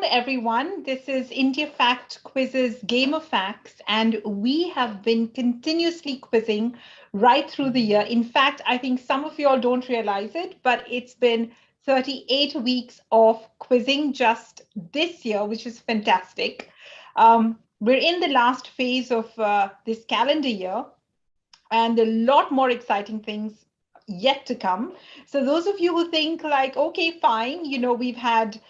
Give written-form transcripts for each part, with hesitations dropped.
Everyone. This is India Fact Quizz's Game of Facts, and we have been continuously quizzing right through the year. In fact, I think some of you all don't realize it, but it's been 38 weeks of quizzing just this year, which is fantastic. We're in the last phase of this calendar year, and a lot more exciting things yet to come. So those of you who think like, okay, fine, we've had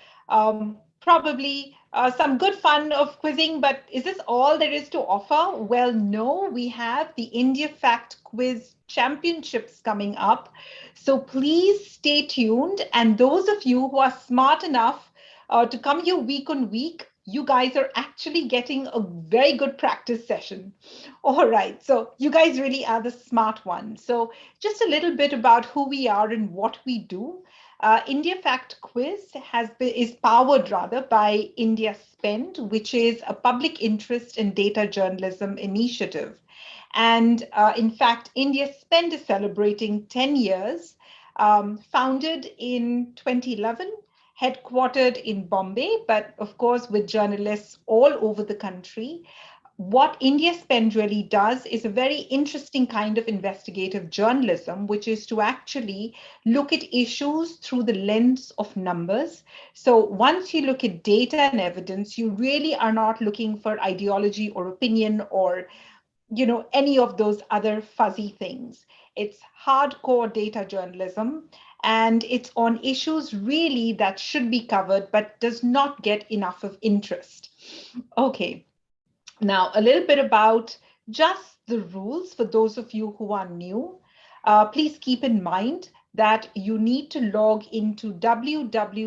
probably some good fun of quizzing, but is this all there is to offer? Well, no, we have the India Fact Quiz Championships coming up. So please stay tuned. And those of you who are smart enough to come here week on week, you guys are actually getting a very good practice session. All right, so you guys really are the smart ones. So just a little bit about who we are and what we do. India Fact Quiz is powered rather by IndiaSpend, which is a public interest in data journalism initiative. And in fact, IndiaSpend is celebrating 10 years, founded in 2011, headquartered in Bombay, but of course with journalists all over the country. What IndiaSpend really does is a very interesting kind of investigative journalism, which is to actually look at issues through the lens of numbers. So once you look at data and evidence, you really are not looking for ideology or opinion or any of those other fuzzy things. It's hardcore data journalism, and it's on issues really that should be covered but does not get enough of interest. Okay. Now, a little bit about just the rules for those of you who are new. Please keep in mind that you need to log into www.kahoot.it.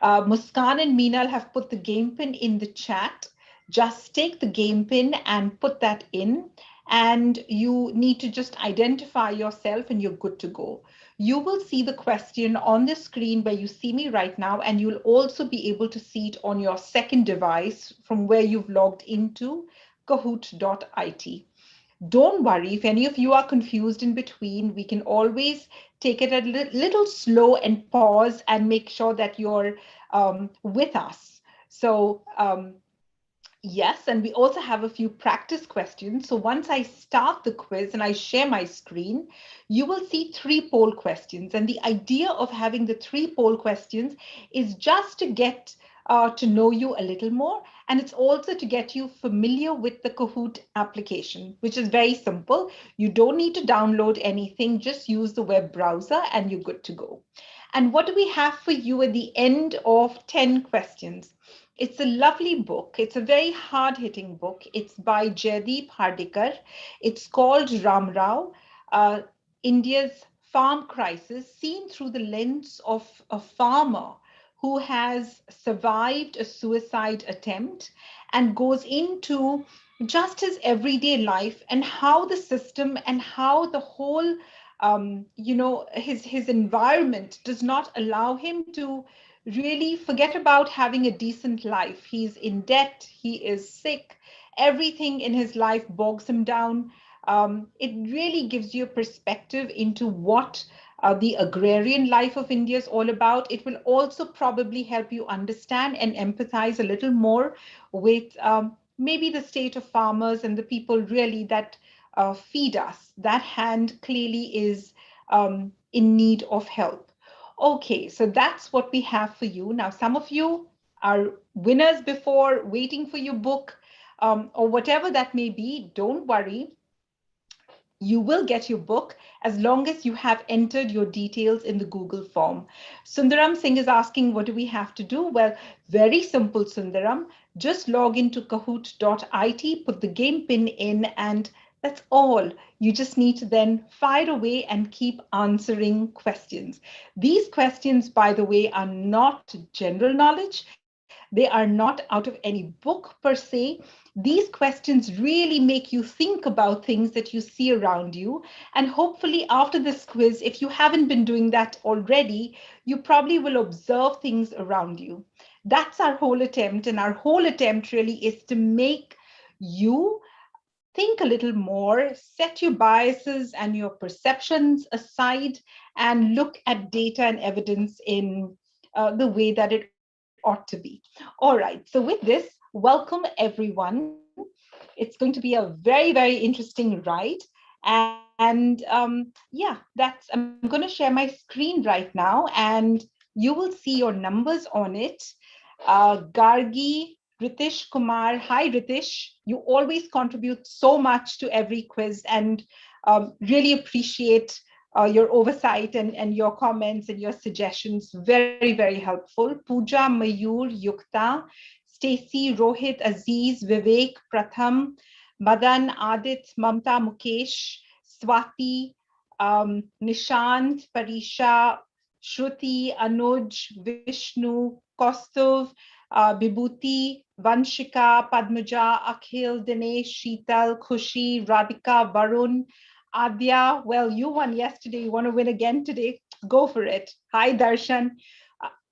Muskan and Meenal have put the game pin in the chat. Just take the game pin and put that in. And you need to just identify yourself and you're good to go. You will see the question on the screen where you see me right now, and you'll also be able to see it on your second device from where you've logged into kahoot.it. Don't worry, if any of you are confused in between, we can always take it a little slow and pause and make sure that you're with us. So yes, and we also have a few practice questions. So once I start the quiz and I share my screen, you will see 3 poll questions. And the idea of having the 3 poll questions is just to get to know you a little more. And it's also to get you familiar with the Kahoot application, which is very simple. You don't need to download anything, just use the web browser and you're good to go. And what do we have for you at the end of 10 questions? It's a lovely book. It's a very hard-hitting book. It's by Jaideep Hardikar. It's called Ramrao, India's Farm Crisis, seen through the lens of a farmer who has survived a suicide attempt and goes into just his everyday life and how the system and how the whole, his environment does not allow him to really forget about having a decent life. He's in debt, he is sick, everything in his life bogs him down. It really gives you a perspective into what the agrarian life of India is all about. It will also probably help you understand and empathize a little more with maybe the state of farmers and the people really that feed us. That hand clearly is in need of help. Okay, so that's what we have for you. Now, some of you are winners before, waiting for your book, or whatever that may be. Don't worry. You will get your book as long as you have entered your details in the Google form. Sundaram Singh is asking, what do we have to do? Well, very simple, Sundaram. Just log into kahoot.it, put the game pin in, and that's all. You just need to then fire away and keep answering questions. These questions, by the way, are not general knowledge. They are not out of any book per se. These questions really make you think about things that you see around you. And hopefully after this quiz, if you haven't been doing that already, you probably will observe things around you. That's our whole attempt. And our whole attempt really is to make you think a little more, set your biases and your perceptions aside, and look at data and evidence in the way that it ought to be. All right, so with this, welcome everyone. It's going to be a very, very interesting ride. And yeah, I'm going to share my screen right now, and you will see your numbers on it. Gargi, Ritish Kumar. Hi, Ritish. You always contribute so much to every quiz, and really appreciate your oversight and your comments and your suggestions. Very, very helpful. Pooja, Mayur, Yukta, Stacy, Rohit, Aziz, Vivek, Pratham, Madan, Adit, Mamta, Mukesh, Swati, Nishant, Parisha, Shruti, Anuj, Vishnu, Kostov, Vibhuti, Vanshika, Padmaja, Akhil, Dinesh, Sheetal, Khushi, Radhika, Varun, Adya. Well, you won yesterday. You want to win again today? Go for it. Hi, Darshan.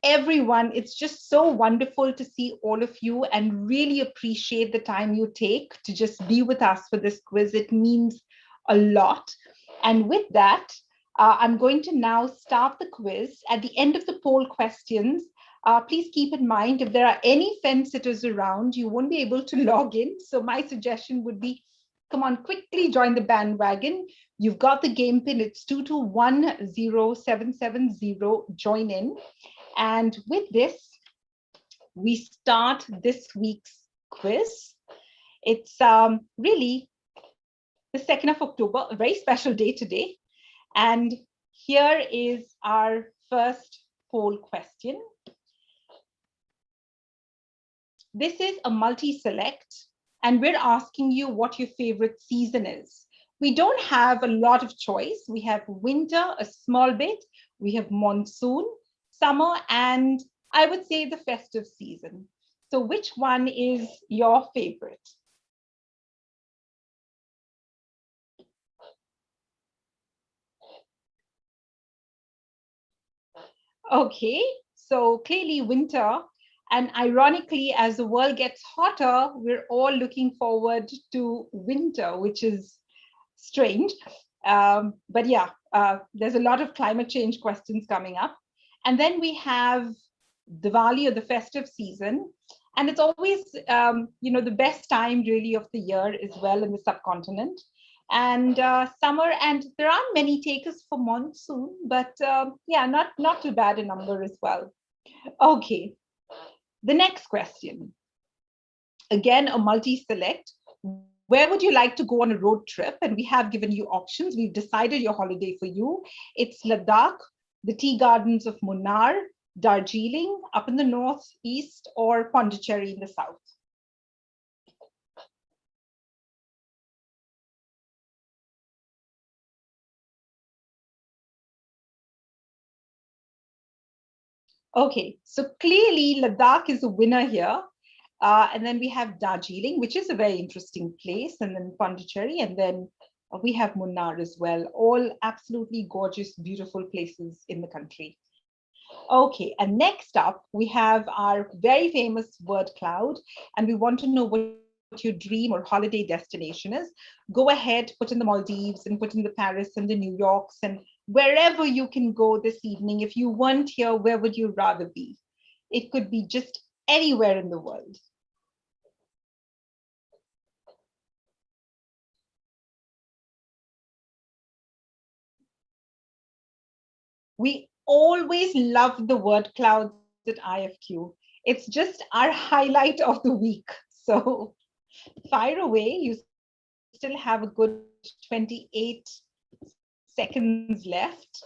Everyone, it's just so wonderful to see all of you and really appreciate the time you take to just be with us for this quiz. It means a lot. And with that, I'm going to now start the quiz. At the end of the poll questions, please keep in mind, if there are any fence sitters around, you won't be able to log in. So my suggestion would be, come on, quickly join the bandwagon. You've got the game pin. It's 2210770. Join in. And with this, we start this week's quiz. It's really the 2nd of October, a very special day today. And here is our first poll question. This is a multi-select, and we're asking you what your favorite season is. We don't have a lot of choice. We have winter, a small bit. We have monsoon, summer, and I would say the festive season. So which one is your favorite? Okay, so clearly winter. And ironically, as the world gets hotter, we're all looking forward to winter, which is strange. But yeah, there's a lot of climate change questions coming up. And then we have Diwali, or the festive season. And it's always, the best time really of the year as well in the subcontinent. And summer, and there aren't many takers for monsoon, but yeah, not too bad a number as well. Okay, the next question. Again, a multi-select. Where would you like to go on a road trip? And we have given you options. We've decided your holiday for you. It's Ladakh, the tea gardens of Munnar, Darjeeling up in the northeast, or Pondicherry in the south. Okay, so clearly Ladakh is a winner here. And then we have Darjeeling, which is a very interesting place, and then Pondicherry, and then we have Munnar as well. All absolutely gorgeous, beautiful places in the country. Okay, and next up, we have our very famous word cloud, and we want to know what your dream or holiday destination is. Go ahead, put in the Maldives and put in the Paris and the New Yorks and wherever you can go this evening. If you weren't here, where would you rather be? It could be just anywhere in the world. We always love the word clouds at IFQ. It's just our highlight of the week. So fire away. You still have a good 28 seconds left.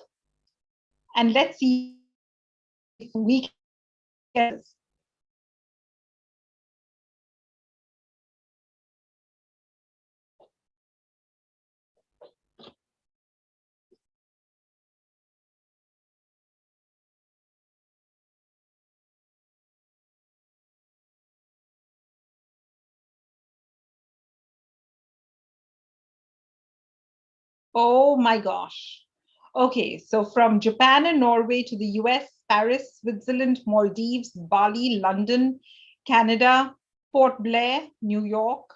And let's see if we can. Oh my gosh. Okay, so from Japan and Norway to the US, Paris, Switzerland, Maldives, Bali, London, Canada, Port Blair, New York,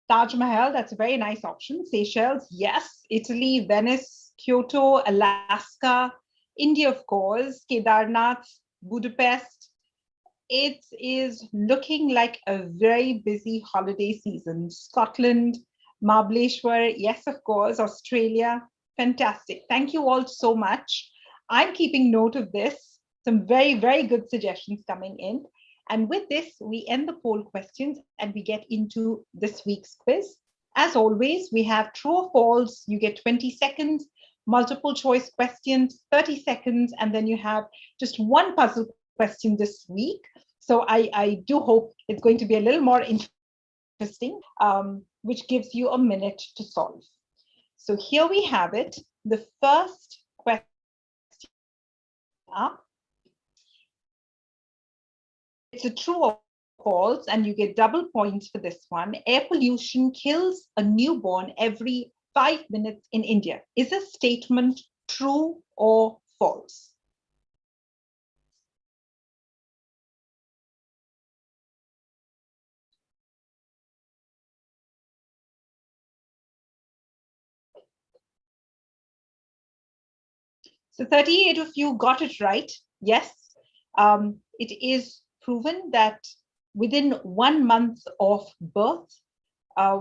Taj Mahal, that's a very nice option. Seychelles, yes. Italy, Venice, Kyoto, Alaska, India, of course, Kedarnath, Budapest. It is looking like a very busy holiday season. Scotland, Mahabaleshwar, yes, of course, Australia. Fantastic. Thank you all so much. I'm keeping note of this. Some very, very good suggestions coming in. And with this, we end the poll questions and we get into this week's quiz. As always, we have true or false. You get 20 seconds, multiple choice questions, 30 seconds, and then you have just one puzzle question this week. So I do hope it's going to be a little more interesting, which gives you a minute to solve. So here we have it. The first question up. It's a true or false, and you get double points for this one. Air pollution kills a newborn every 5 minutes in India. Is a statement true or false? So 38 of you got it right. Yes, it is proven that within 1 month of birth,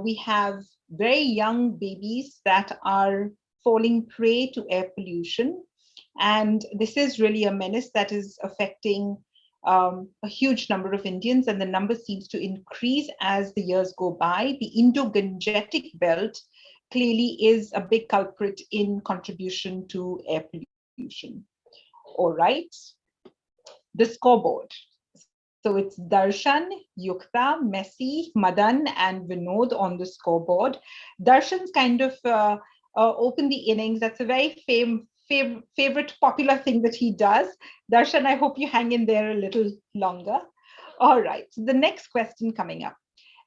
we have very young babies that are falling prey to air pollution. And this is really a menace that is affecting a huge number of Indians, and the number seems to increase as the years go by. The Indo-Gangetic belt clearly is a big culprit in contribution to air pollution. All right, the scoreboard. So it's Darshan, Yukta, Messi, Madan, and Vinod on the scoreboard. Darshan's kind of opened the innings. That's a very favorite popular thing that he does. Darshan, I hope you hang in there a little longer. All right, so the next question coming up.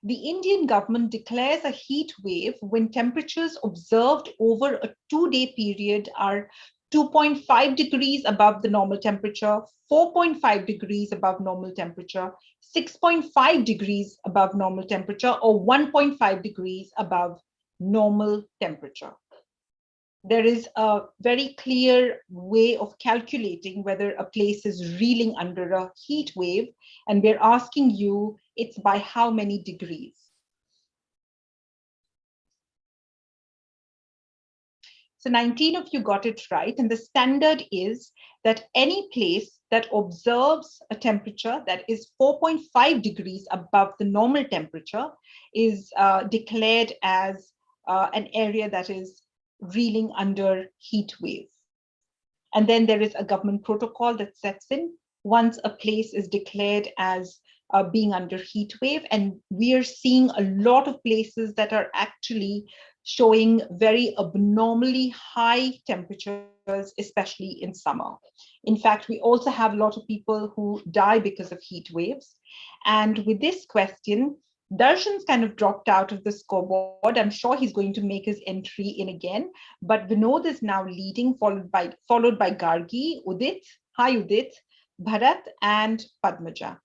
The Indian government declares a heat wave when temperatures observed over a 2-day period are 2.5 degrees above the normal temperature, 4.5 degrees above normal temperature, 6.5 degrees above normal temperature, or 1.5 degrees above normal temperature. There is a very clear way of calculating whether a place is reeling under a heat wave, and we're asking you, it's by how many degrees? So 19 of you got it right. And the standard is that any place that observes a temperature that is 4.5 degrees above the normal temperature is declared as an area that is reeling under heat wave. And then there is a government protocol that sets in once a place is declared as being under heat wave. And we are seeing a lot of places that are actually showing very abnormally high temperatures, especially in summer. In fact, we also have a lot of people who die because of heat waves. And with this question, Darshan's kind of dropped out of the scoreboard. I'm sure he's going to make his entry in again, but Vinod is now leading, followed by Gargi, Udit, hi Udit, Bharat, and Padmaja.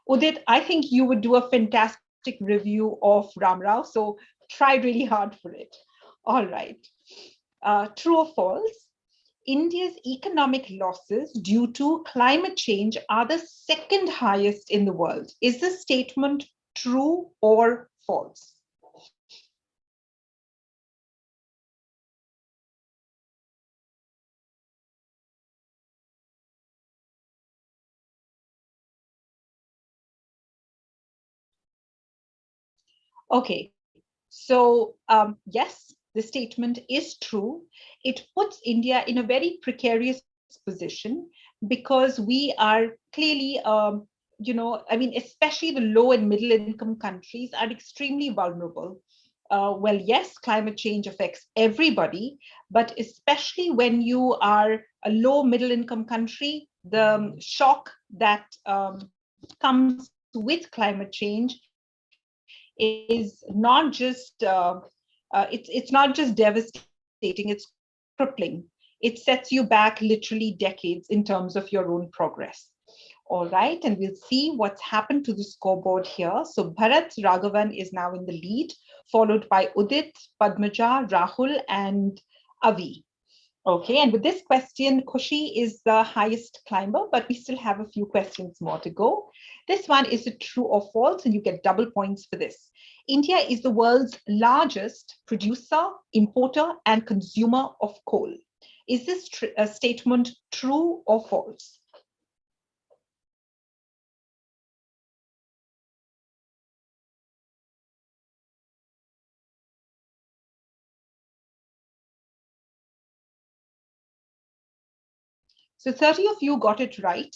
Udit, I think you would do a fantastic review of Ramrao, so try really hard for it. All right. True or false? India's economic losses due to climate change are the second highest in the world. Is this statement true or false? Okay, so yes, the statement is true. It puts India in a very precarious position because we are clearly, especially the low and middle income countries are extremely vulnerable. Well, yes, climate change affects everybody, but especially when you are a low middle income country, the shock that comes with climate change is not just it's not just devastating, it's crippling. It sets you back literally decades in terms of your own progress. All right, and we'll see what's happened to the scoreboard here. So Bharat Raghavan is now in the lead, followed by Udit, Padmaja, Rahul, and Avi. Okay, and with this question, Khushi is the highest climber, but we still have a few questions more to go. This one is a true or false, and you get double points for this. India is the world's largest producer, importer, and consumer of coal. Is this a statement true or false? So 30 of you got it right.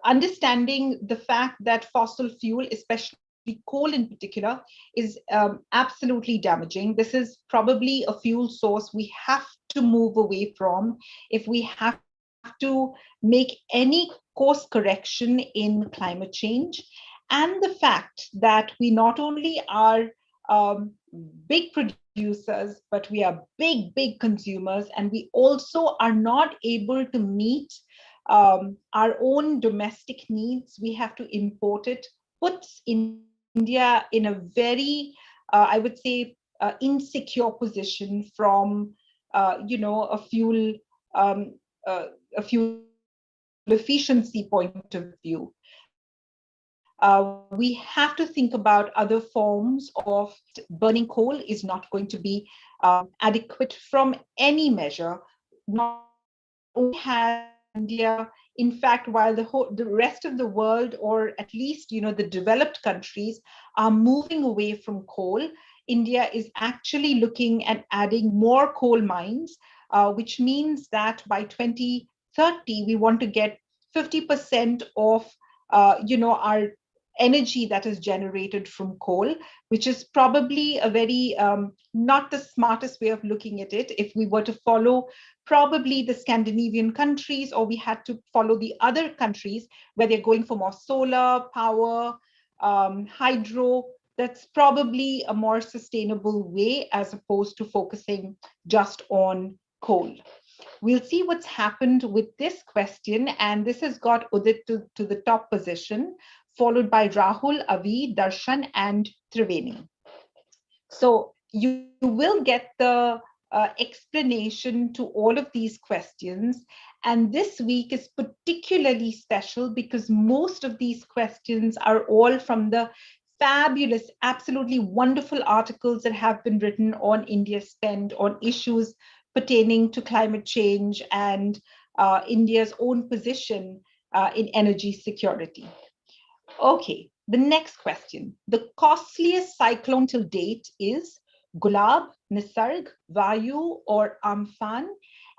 Understanding the fact that fossil fuel, especially coal in particular, is absolutely damaging. This is probably a fuel source we have to move away from if we have to make any course correction in climate change. And the fact that we not only are big producers, but we are big consumers, and we also are not able to meet our own domestic needs. We have to import it, puts India in a very, I would say, insecure position from, a fuel um, a fuel efficiency point of view. We have to think about other forms of burning coal is not going to be adequate from any measure. Not only has India, in fact, while the rest of the world, or at least the developed countries, are moving away from coal, India is actually looking at adding more coal mines, which means that by 2030 we want to get 50% of our energy that is generated from coal, which is probably a very not the smartest way of looking at it. If we were to follow probably the Scandinavian countries, or we had to follow the other countries where they're going for more solar power, hydro, that's probably a more sustainable way as opposed to focusing just on coal. We'll see what's happened with this question, and this has got Udit to the top position, followed by Rahul, Avi, Darshan, and Triveni. So you will get the explanation to all of these questions. And this week is particularly special because most of these questions are all from the fabulous, absolutely wonderful articles that have been written on IndiaSpend on issues pertaining to climate change and India's own position in energy security. Okay, the next question. The costliest cyclone till date is Gulab, Nisarg, Vayu, or Amphan?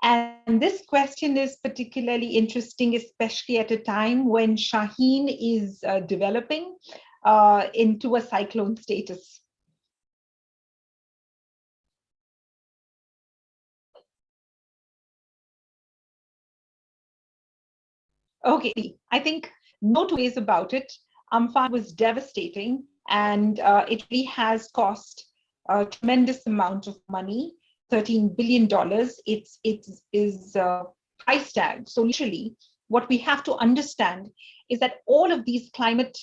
And this question is particularly interesting, especially at a time when Shaheen is developing into a cyclone status. Okay, I think no two ways about it. Amphan was devastating, and it really has cost a tremendous amount of money, $13 billion. It is price tag. So literally, what we have to understand is that all of these climate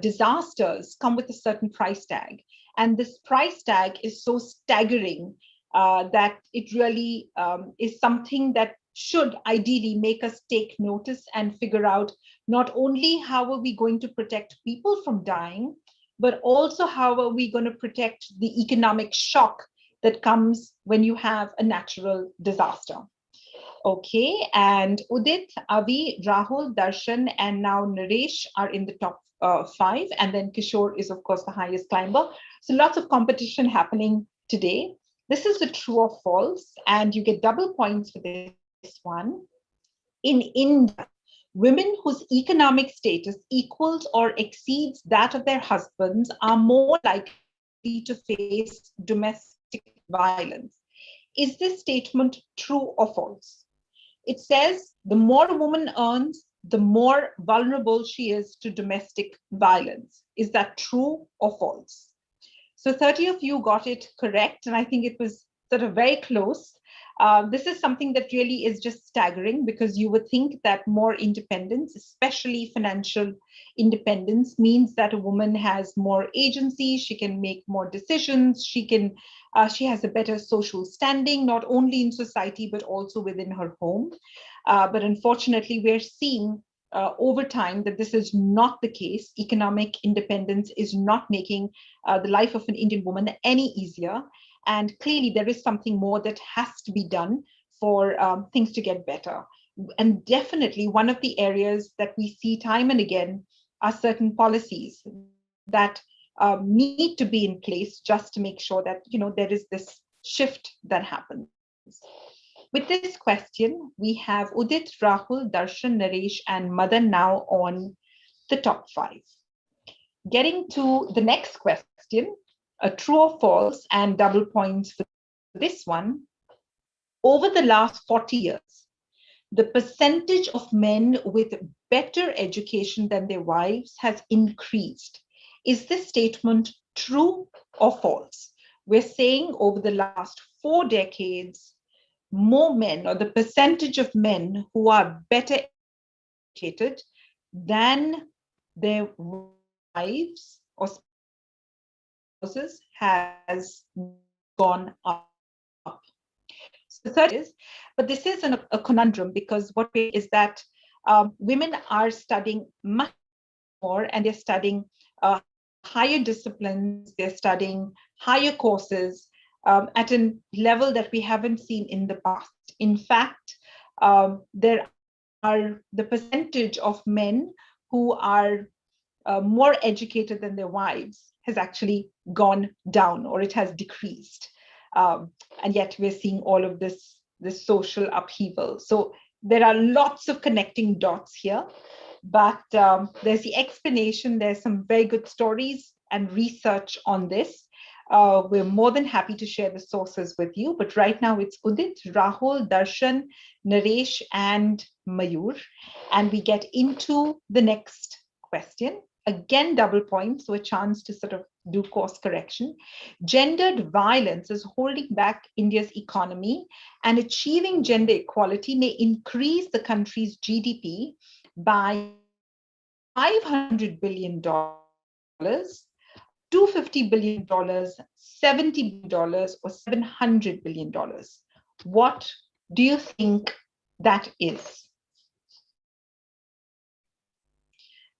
disasters come with a certain price tag, and this price tag is so staggering that it really is something that should ideally make us take notice and figure out not only how are we going to protect people from dying, but also how are we going to protect the economic shock that comes when you have a natural disaster. Okay, and Udit, Avi, Rahul, Darshan, and now Naresh are in the top five, and then Kishore is, of course, the highest climber. So lots of competition happening today. This is the true or false, and you get double points for this one. In India, women whose economic status equals or exceeds that of their husbands are more likely to face domestic violence. Is this statement true or false? It says the more a woman earns, the more vulnerable she is to domestic violence. Is that true or false? So 30 of you got it correct, and I think it was sort of very close. This is something that really is just staggering, because you would think that more independence, especially financial independence, means that a woman has more agency, she can make more decisions, she has a better social standing, not only in society, but also within her home. But unfortunately, we're seeing over time that this is not the case. Economic independence is not making the life of an Indian woman any easier. And clearly, there is something more that has to be done for things to get better. And definitely, one of the areas that we see time and again are certain policies that need to be in place just to make sure that there is this shift that happens. With this question, we have Udit, Rahul, Darshan, Naresh, and Madan now on the top 5. Getting to the next question, a true or false, and double points for this one. Over the last 40 years, the percentage of men with better education than their wives has increased. Is this statement true or false? We're saying over the last 4 decades, more men, or the percentage of men who are better educated than their wives or spouses has gone up. So the third is, but this is a conundrum, because what is that women are studying much more, and they're studying higher disciplines, they're studying higher courses at a level that we haven't seen in the past. In fact, there are the percentage of men who are more educated than their wives has actually gone down, or it has decreased. And yet we're seeing all of this social upheaval. So there are lots of connecting dots here, but there's the explanation. There's some very good stories and research on this. We're more than happy to share the sources with you, but right now it's Udit, Rahul, Darshan, Naresh, and Mayur. And we get into the next question. Again, double points, so a chance to sort of do course correction. Gendered violence is holding back India's economy, and achieving gender equality may increase the country's GDP by $500 billion, $250 billion, $70 billion, or $700 billion. What do you think that is?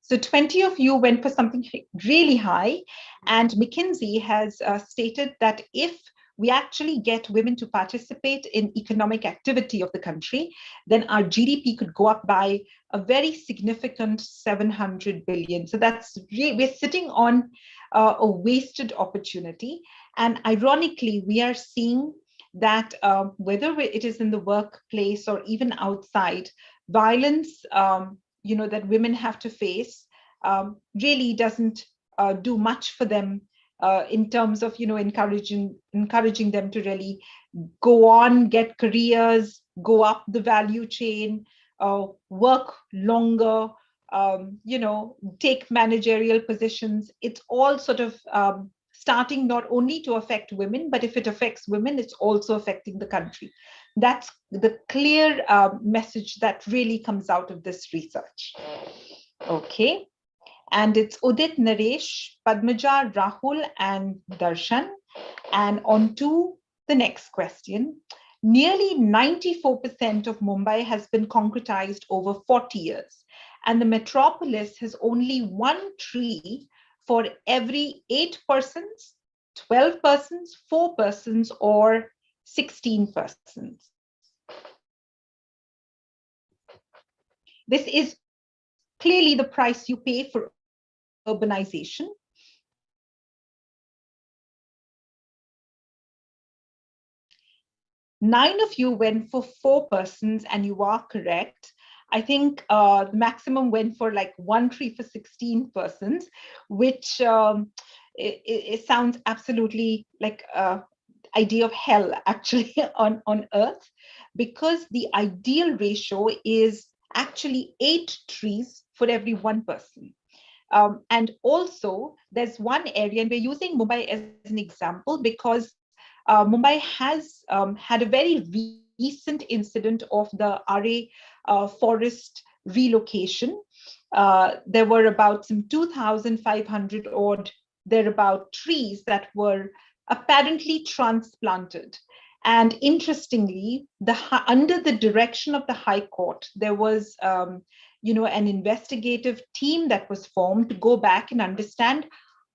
So 20 of you went for something really high, and McKinsey has stated that if we actually get women to participate in economic activity of the country, then our GDP could go up by a very significant 700 billion. So that's really, we're sitting on a wasted opportunity. And ironically, we are seeing that whether it is in the workplace or even outside, violence that women have to face really doesn't do much for them in terms of encouraging them to really go on, get careers, go up the value chain, work longer, take managerial positions. It's all sort of starting not only to affect women, but if it affects women, it's also affecting the country. That's the clear message that really comes out of this research. Okay. And it's Udit, Naresh, Padmaja, Rahul, and Darshan. And on to the next question. Nearly 94% of Mumbai has been concretized over 40 years. And the metropolis has only one tree for every 8 persons, 12 persons, 4 persons, or 16 persons. This is clearly the price you pay for urbanization. Nine of you went for 4 persons, and you are correct. I think the maximum went for like 1 tree for 16 persons, which it sounds absolutely like idea of hell actually on earth, because the ideal ratio is actually 8 trees for every 1 person. And also there's one area, and we're using Mumbai as an example because Mumbai has had a very recent incident of the RA forest relocation. There were about some 2,500 odd thereabout trees that were apparently transplanted. And interestingly, under the direction of the High Court, there was an investigative team that was formed to go back and understand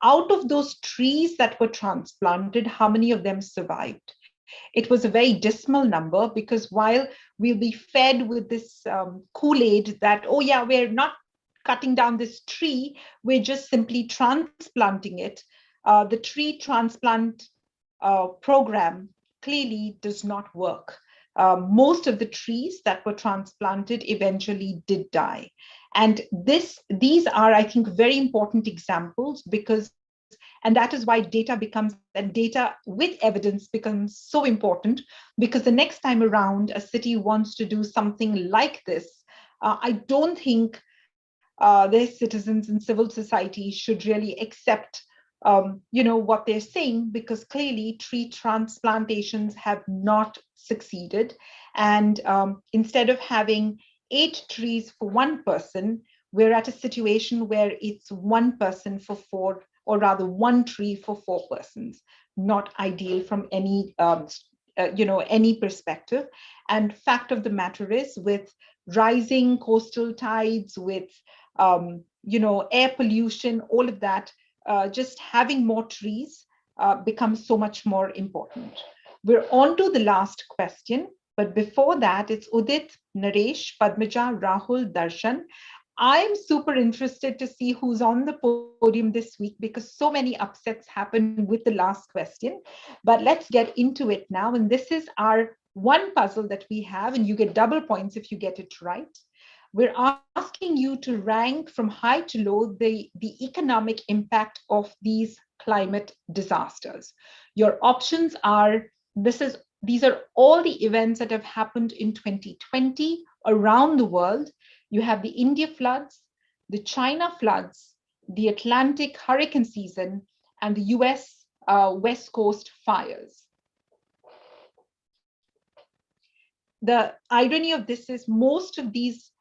out of those trees that were transplanted, how many of them survived. It was a very dismal number, because while we'll be fed with this Kool-Aid that, oh yeah, we're not cutting down this tree, we're just simply transplanting it. The tree transplant program clearly does not work. Most of the trees that were transplanted eventually did die. And these are, I think, very important examples, and that is why data with evidence becomes so important, because the next time around a city wants to do something like this, I don't think their citizens and civil society should really accept what they're saying, because clearly tree transplantations have not succeeded. And instead of having 8 trees for one person, we're at a situation where it's one person for 4, or rather one tree for 4 persons. Not ideal from any any perspective. And fact of the matter is, with rising coastal tides, with air pollution, all of that, just having more trees becomes so much more important. We're on to the last question, but before that, it's Udit, Naresh, Padmaja, Rahul, Darshan. I'm super interested to see who's on the podium this week, because so many upsets happened with the last question. But let's get into it now. And this is our one puzzle that we have, and you get double points if you get it right. We're asking you to rank from high to low the economic impact of these climate disasters. Your options are, these are all the events that have happened in 2020 around the world. You have the India floods, the China floods, the Atlantic hurricane season, and the US West Coast fires. The irony of this is most of these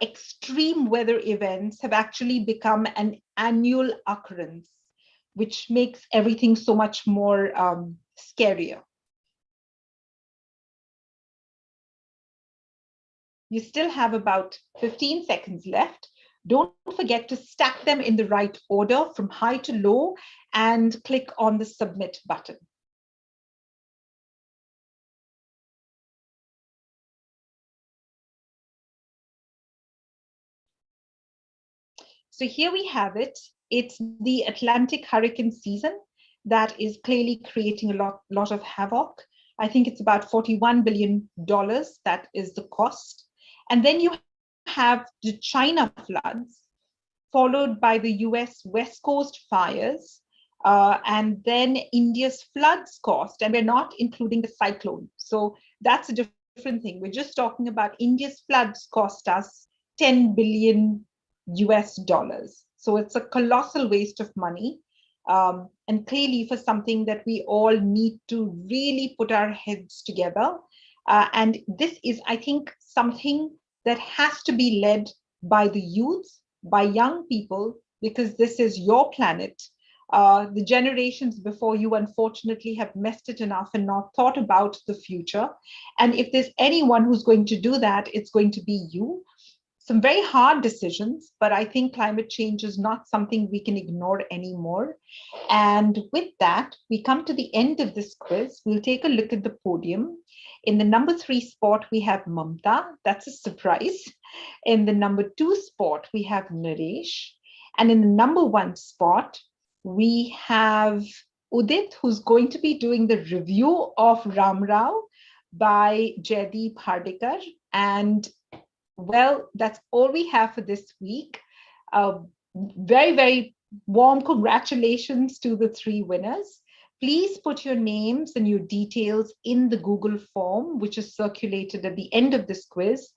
extreme weather events have actually become an annual occurrence, which makes everything so much more scarier. You still have about 15 seconds left. Don't forget to stack them in the right order from high to low and click on the submit button. So here we have it. It's the Atlantic hurricane season that is clearly creating a lot of havoc. I think it's about $41 billion. That is the cost. And then you have the China floods, followed by the US West Coast fires, and then India's floods cost. And we're not including the cyclone. So that's a different thing. We're just talking about India's floods cost us $10 billion. So it's a colossal waste of money. And clearly for something that we all need to really put our heads together. And this is, I think, something that has to be led by the youth, by young people, because this is your planet. The generations before you, unfortunately, have messed it enough and not thought about the future. And if there's anyone who's going to do that, it's going to be you. Some very hard decisions, but I think climate change is not something we can ignore anymore. And with that, we come to the end of this quiz. We'll take a look at the podium. In the number 3 spot, we have Mamta. That's a surprise. In the number 2 spot, we have Naresh. And in the number 1 spot, we have Udit, who's going to be doing the review of Ramrao by Jaideep Hardikar. And well, that's all we have for this week. Very, very warm congratulations to the 3 winners. Please put your names and your details in the Google form, which is circulated at the end of this quiz.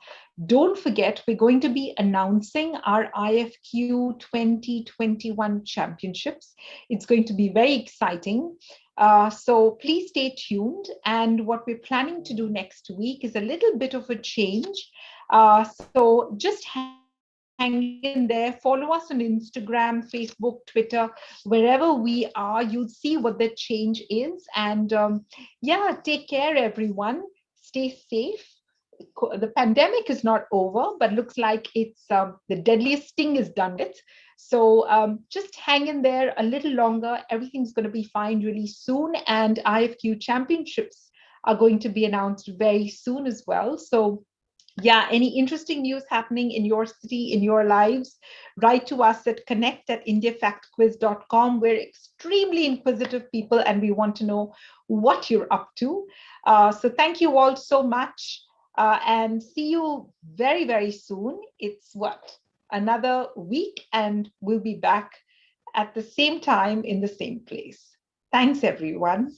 Don't forget, we're going to be announcing our IFQ 2021 championships. It's going to be very exciting. So please stay tuned. And what we're planning to do next week is a little bit of a change. So just hang in there, follow us on Instagram, Facebook, Twitter, wherever we are. You'll see what the change is. And yeah, take care, everyone. Stay safe. The pandemic is not over, but looks like it's the deadliest sting is done with. So just hang in there a little longer. Everything's going to be fine really soon. And IFQ championships are going to be announced very soon as well. So yeah, any interesting news happening in your city, in your lives, write to us at connect@indiafactquiz.com. We're extremely inquisitive people and we want to know what you're up to. So thank you all so much and see you very, very soon. It's what? Another week, and we'll be back at the same time in the same place. Thanks, everyone.